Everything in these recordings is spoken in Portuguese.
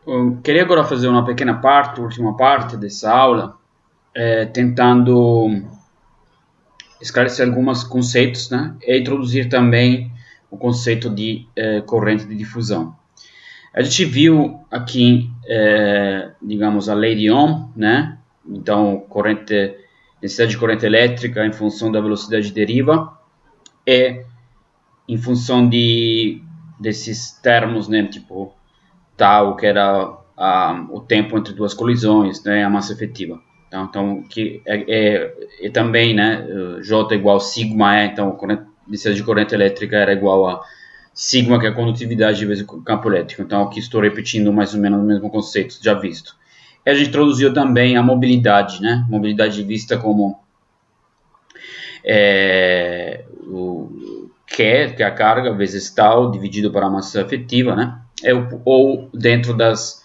Eu queria agora fazer uma pequena parte, última parte dessa aula, tentando esclarecer alguns conceitos, né, e introduzir também o conceito de corrente de difusão. A gente viu aqui, digamos, a lei de Ohm, né? Então, densidade de corrente elétrica em função da velocidade de deriva e em função desses termos, né, tipo tal, que era o tempo entre duas colisões, né, a massa efetiva. Então que é também, né, J igual a sigma E, então a densidade de corrente elétrica era igual a sigma, que é a condutividade vezes o campo elétrico. Então aqui estou repetindo mais ou menos o mesmo conceito já visto. E a gente introduziu também a mobilidade, né, mobilidade vista como o que é a carga vezes tal dividido para a massa efetiva, né, ou dentro das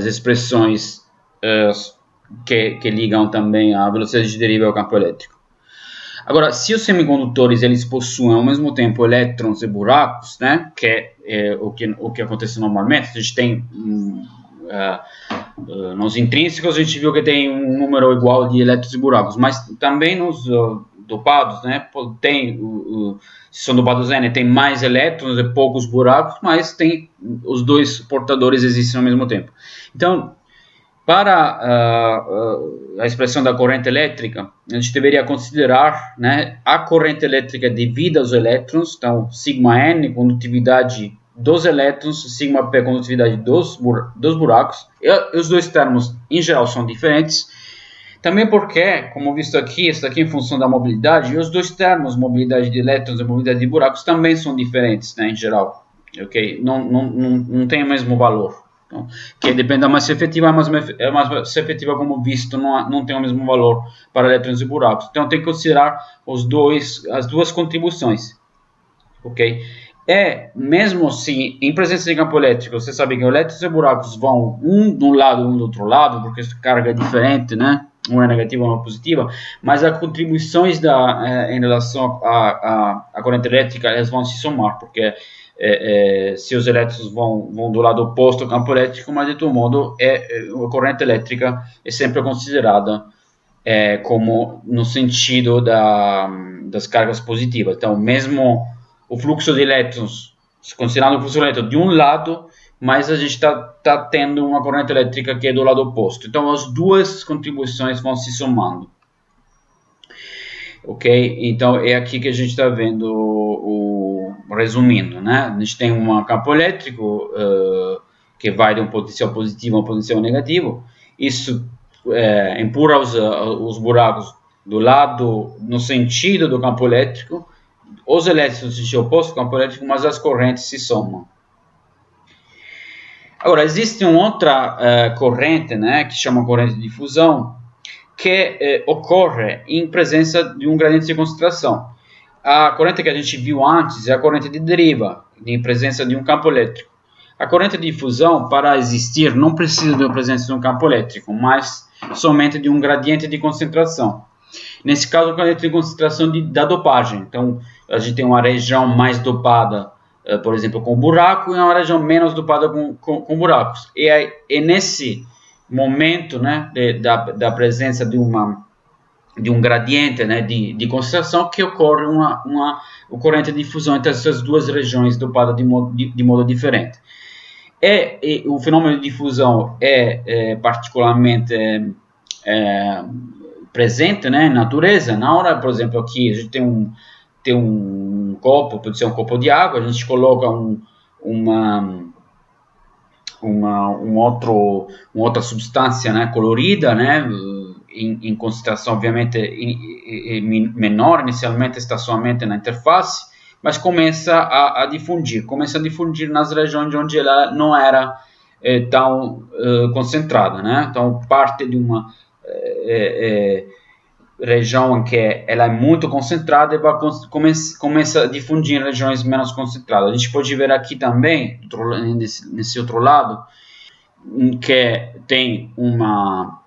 expressões que ligam também a velocidade de deriva ao campo elétrico. Agora, se os semicondutores eles possuem ao mesmo tempo elétrons e buracos, né, que é o que acontece normalmente, a gente tem nos intrínsecos a gente viu que tem um número igual de elétrons e buracos, mas também nos dopados, né, tem se são dopados N, tem mais elétrons e poucos buracos, mas tem os dois portadores existem ao mesmo tempo. Então, para a expressão da corrente elétrica, a gente deveria considerar, né, a corrente elétrica devida aos elétrons, então sigma N, condutividade dos elétrons, sigma P, condutividade dos buracos, e os dois termos em geral são diferentes, também porque, como visto aqui, está aqui em função da mobilidade, e os dois termos, mobilidade de elétrons e mobilidade de buracos, também são diferentes, né, em geral, ok? Não tem o mesmo valor. Então, que depende da massa efetiva, a massa efetiva, como visto, não tem o mesmo valor para elétrons e buracos. Então, tem que considerar as duas contribuições, ok? Mesmo assim, em presença de campo elétrico, você sabe que elétrons e buracos vão um de um lado e um do outro lado, porque a carga é diferente, né? Uma é negativa, uma é positiva, mas as contribuições em relação à corrente elétrica, elas vão se somar, porque se os elétrons vão do lado oposto ao campo elétrico, mas de todo modo a corrente elétrica é sempre considerada como no sentido das cargas positivas. Então, mesmo o fluxo de elétrons, considerando o fluxo de elétrons de um lado, mas a gente está tendo uma corrente elétrica que é do lado oposto. Então, as duas contribuições vão se somando. Ok? Então, é aqui que a gente está vendo, resumindo, né? A gente tem um campo elétrico que vai de um potencial positivo a um potencial negativo. Isso empurra os buracos do lado, no sentido do campo elétrico, os elétrons no sentido oposto ao campo elétrico, mas as correntes se somam. Agora, existe uma outra corrente, né, que chama corrente de difusão, que ocorre em presença de um gradiente de concentração. A corrente que a gente viu antes é a corrente de deriva, em presença de um campo elétrico. A corrente de difusão, para existir, não precisa da presença de um campo elétrico, mas somente de um gradiente de concentração. Nesse caso, o gradiente de concentração da dopagem. Então, a gente tem uma região mais dopada, por exemplo, com buraco, e uma região menos dopada com buracos. E é nesse momento, né, da presença de um gradiente, né, de concentração que ocorre uma corrente de difusão entre essas duas regiões dopadas de modo diferente. E o fenômeno de difusão é particularmente presente, né, na natureza. Na hora, por exemplo, aqui a gente tem um copo, pode ser um copo de água, a gente coloca uma outra substância, né, colorida, né, em concentração obviamente menor, inicialmente está somente na interface, mas começa a difundir nas regiões onde ela não era tão concentrada, né? Então parte de uma região em que ela é muito concentrada e começa a difundir em regiões menos concentradas. A gente pode ver aqui também, nesse outro lado, que tem uma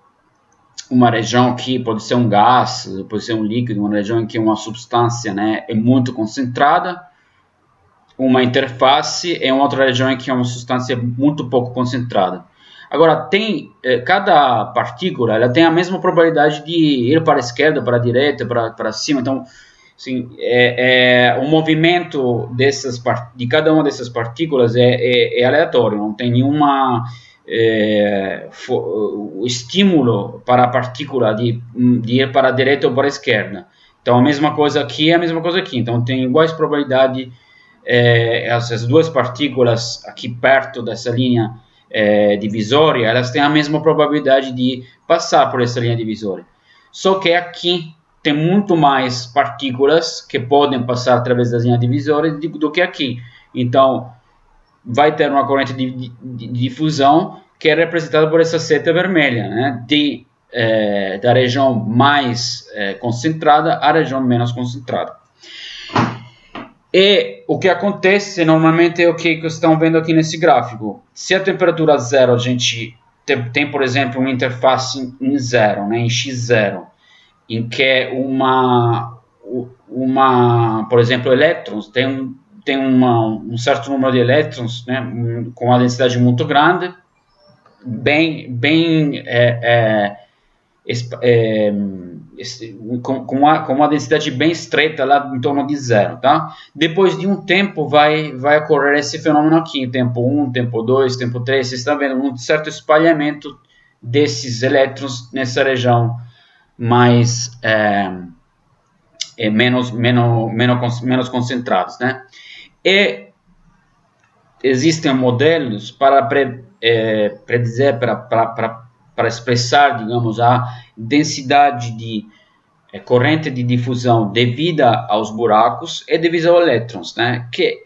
região que pode ser um gás, pode ser um líquido, uma região em que uma substância, né, é muito concentrada, uma interface e uma outra região em que é uma substância muito pouco concentrada. Agora, cada partícula ela tem a mesma probabilidade de ir para a esquerda, para a direita, para cima. Então, assim, o movimento de cada uma dessas partículas é aleatório, não tem nenhuma o estímulo para a partícula de ir para a direita ou para a esquerda. Então, a mesma coisa aqui é a mesma coisa aqui. Então, tem iguais probabilidades. Essas duas partículas aqui perto dessa linha divisória, elas têm a mesma probabilidade de passar por essa linha divisória. Só que aqui tem muito mais partículas que podem passar através da linha divisória do que aqui. Então, vai ter uma corrente de difusão que é representada por essa seta vermelha, né? Da região mais concentrada à região menos concentrada. E o que acontece normalmente é o que vocês estão vendo aqui nesse gráfico. Se a temperatura zero, a gente tem por exemplo, uma interface em zero, né, em x0, em que por exemplo, elétrons, tem um certo número de elétrons, né, com uma densidade muito grande, com uma densidade bem estreita, lá em torno de zero, tá? Depois de um tempo vai ocorrer esse fenômeno aqui, tempo 1, tempo 2, tempo 3, vocês estão vendo um certo espalhamento desses elétrons nessa região mais menos concentrados, né? E existem modelos para predizer, para expressar, digamos, a densidade de corrente de difusão devida aos buracos e devida aos elétrons, né? Que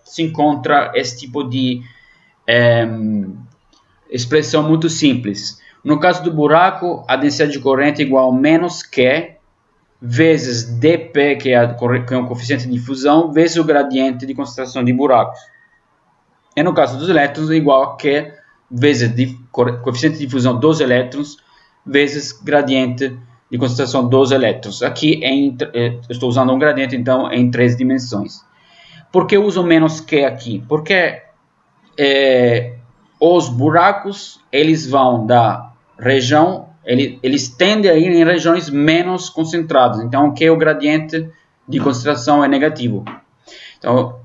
se encontra esse tipo de expressão muito simples. No caso do buraco, a densidade de corrente é igual a menos Q vezes dp, que é o coeficiente de difusão, vezes o gradiente de concentração de buracos. E no caso dos elétrons, é igual a Q vezes coeficiente de difusão dos elétrons vezes gradiente de concentração dos elétrons. Aqui eu estou usando um gradiente, então, em 3 dimensões. Por que eu uso menos Q aqui? Porque os buracos, eles vão da região, eles tendem a ir em regiões menos concentradas. Então, o que o gradiente de concentração é negativo. Então,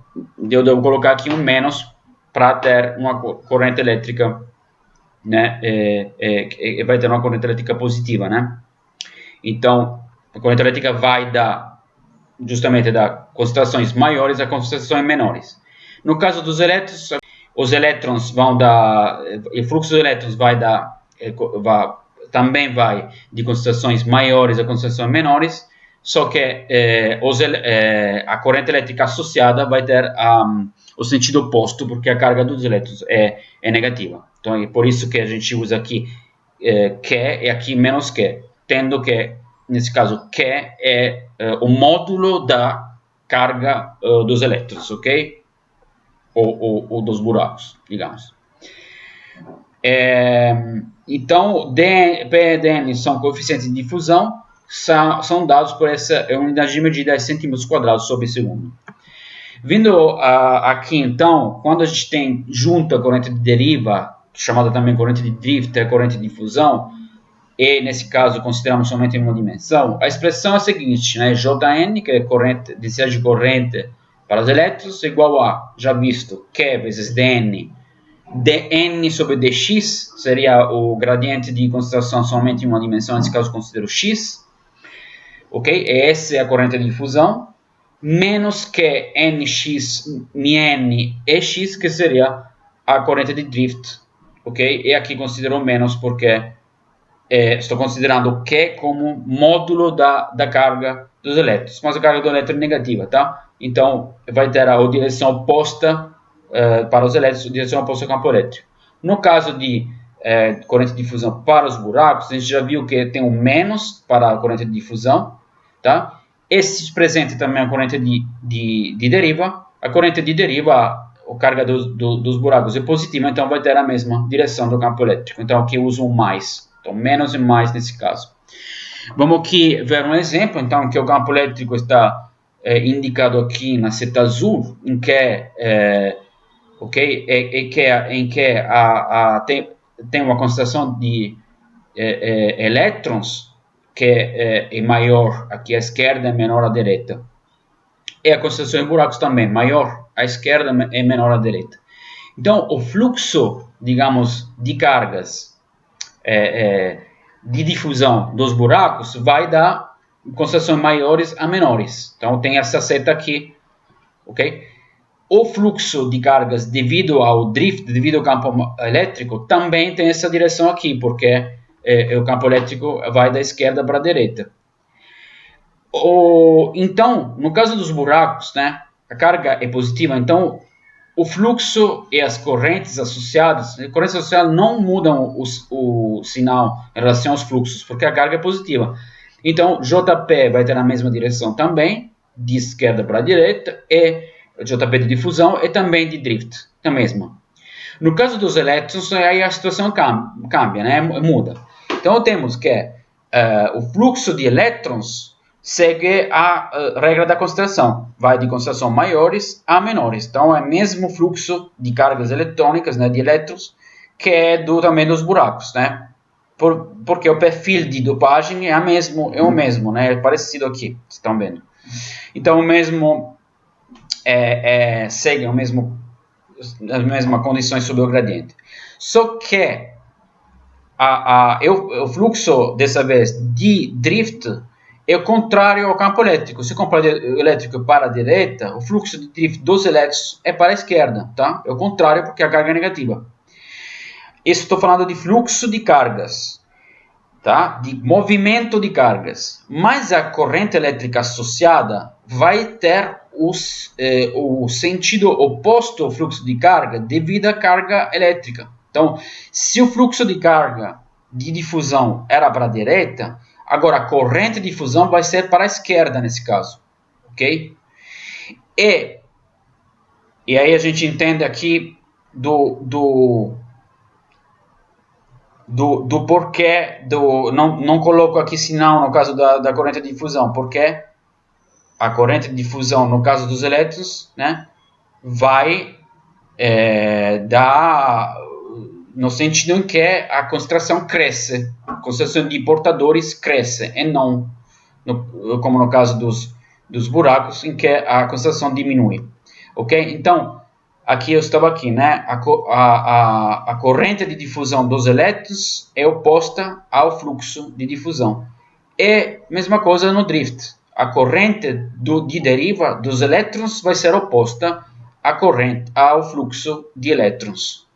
eu devo colocar aqui um menos para ter uma corrente elétrica, né? Vai ter uma corrente elétrica positiva, né? Então, a corrente elétrica vai justamente da concentrações maiores a concentrações menores. No caso dos elétrons, os elétrons o fluxo de elétrons também vai de concentrações maiores a concentrações menores, só que a corrente elétrica associada vai ter o sentido oposto, porque a carga dos elétrons é negativa. Então, é por isso que a gente usa aqui Q e aqui menos Q, tendo que, nesse caso, Q é o módulo da carga dos elétrons, ok? Ou dos buracos, digamos. Então, P e Dn são coeficientes de difusão, são dados por essa unidade de medida em centímetros quadrados sobre segundo. Vindo aqui, então, quando a gente tem junto a corrente de deriva, chamada também corrente de drift, a corrente de difusão, e nesse caso consideramos somente uma dimensão, a expressão é a seguinte, né? Jn, que é densidade de corrente para os elétrons, é igual a, já visto, Q vezes dn, dn sobre dx, seria o gradiente de concentração somente em uma dimensão, nesse caso considero x, ok? E essa é a corrente de difusão, menos que nx, n e x, que seria a corrente de drift, ok? E aqui considero menos porque estou considerando o Q como módulo da carga dos elétrons, mas a carga do elétron é negativa, tá? Então, vai ter a direção oposta para os elétrons, direção oposta ao campo elétrico. No caso de corrente de difusão para os buracos, a gente já viu que tem um menos para a corrente de difusão, tá? Esse presente também a corrente de deriva. A corrente de deriva, a carga dos buracos é positiva, então vai ter a mesma direção do campo elétrico. Então, aqui eu uso um mais. Então, menos e mais nesse caso. Vamos aqui ver um exemplo, então, que o campo elétrico está indicado aqui na seta azul, em que tem uma concentração de elétrons que é maior aqui à esquerda e menor à direita. E a concentração de buracos também, maior à esquerda e menor à direita. Então, o fluxo, digamos, de cargas de difusão dos buracos vai dar concentrações maiores a menores. Então, tem essa seta aqui, ok? O fluxo de cargas devido ao drift, devido ao campo elétrico, também tem essa direção aqui, porque o campo elétrico vai da esquerda para a direita. Então, no caso dos buracos, né, a carga é positiva, então o fluxo e as correntes associadas não mudam o sinal em relação aos fluxos, porque a carga é positiva. Então, JP vai ter a mesma direção também, de esquerda para a direita, e JP de difusão e também de drift, a mesma. No caso dos elétrons, aí a situação cambia, né? Muda. Então, temos que o fluxo de elétrons segue a regra da concentração, vai de concentração maiores a menores. Então, é o mesmo fluxo de cargas eletrônicas, né, de elétrons, que é também dos buracos, né? Porque o perfil de dopagem é o mesmo, né? É parecido aqui, vocês estão vendo. Então, o mesmo segue as mesmas condições sobre o gradiente. Só que o fluxo, dessa vez, de drift é o contrário ao campo elétrico. Se o campo elétrico é para a direita, o fluxo de drift dos elétrons é para a esquerda, tá? É o contrário, porque a carga é negativa. Isso estou falando de fluxo de cargas, tá? De movimento de cargas. Mas a corrente elétrica associada vai ter o sentido oposto ao fluxo de carga devido à carga elétrica. Então, se o fluxo de carga de difusão era para a direita, agora a corrente de difusão vai ser para a esquerda nesse caso, ok? E aí a gente entende aqui do porquê, não coloco aqui sinal no caso da corrente de difusão, porque a corrente de difusão no caso dos elétrons, né, vai dar no sentido em que a concentração cresce, a concentração de portadores cresce, e não como no caso dos buracos, em que a concentração diminui. Ok? Então, aqui eu estava aqui, né? A corrente de difusão dos elétrons é oposta ao fluxo de difusão. E mesma coisa no drift. A corrente de deriva dos elétrons vai ser oposta à corrente, ao fluxo de elétrons.